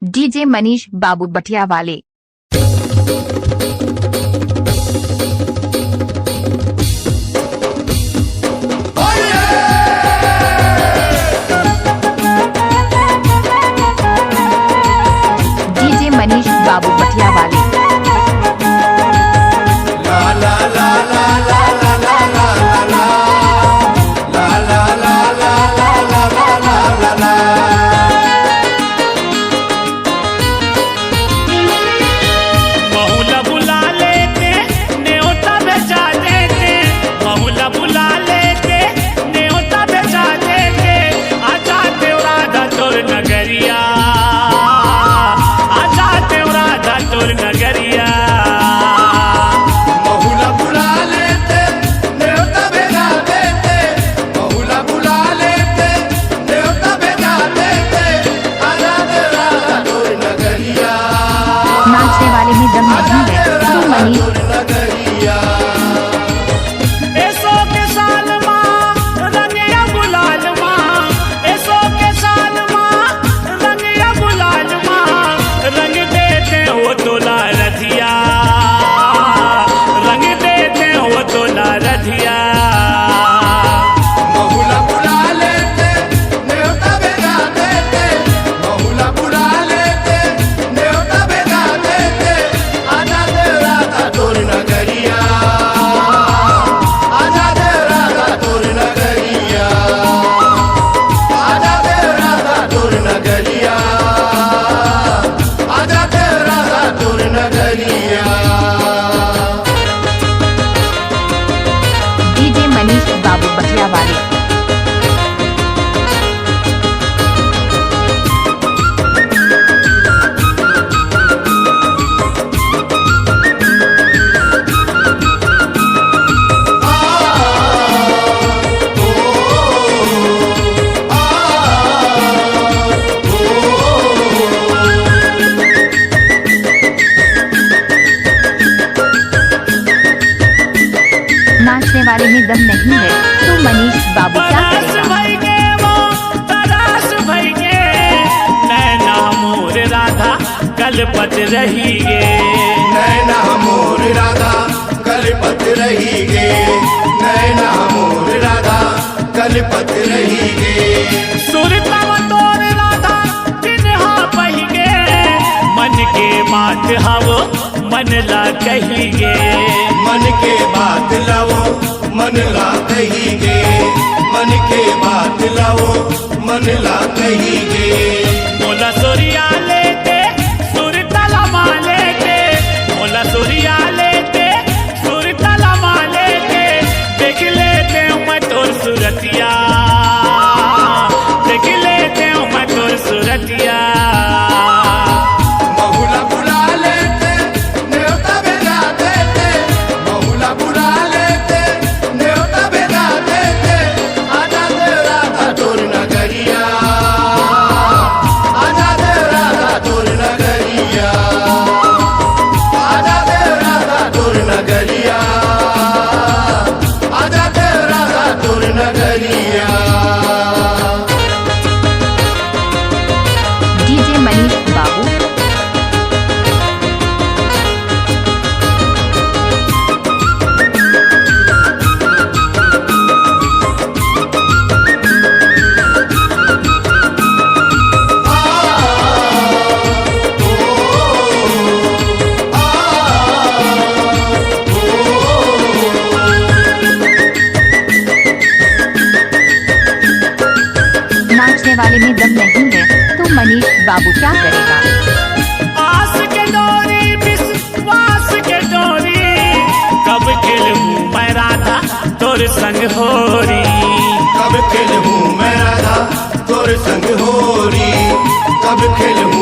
DJ Manish बाबू बटिया वाले। डीजे मनीष बाबू बटिया वाले। नाचने वाले में दम नहीं है तो मनीष। डीजे मनीष बाबू बटिया वाले। नाचने वाले में दम नहीं है तो मनीष बाबू क्या करेगा। नैना मोर राधा कलपत रही गे, नैना मोर राधा कलपत रही गे, नैना मोर राधा कलपत रही गे। सुर तब तोर राधा किन्हा पही गे, मन के बात हवो मन ला कही गे, मन के बात लाओ मन ला कही गे, मन के बात लाओ मन ला कही गे। मोला सुरिया लेते सुर तलमा लेते, मोला सुरिया लेते सुर तलमा लेते, देख लेते हूँ मैं तोर सूरतिया, देख लेते हूँ मैं तोर सूरतिया। डीजे मनीष बाबू। नाचने वाले में दम नहीं है तो मनीष बाबू क्या करेगा। आस के डोरी विश्वास के डोरी, कब खेलूं मैं राधा तोर संग होरी, कब खेलूं मैं राधा तोर संग होरी, कब खेलूं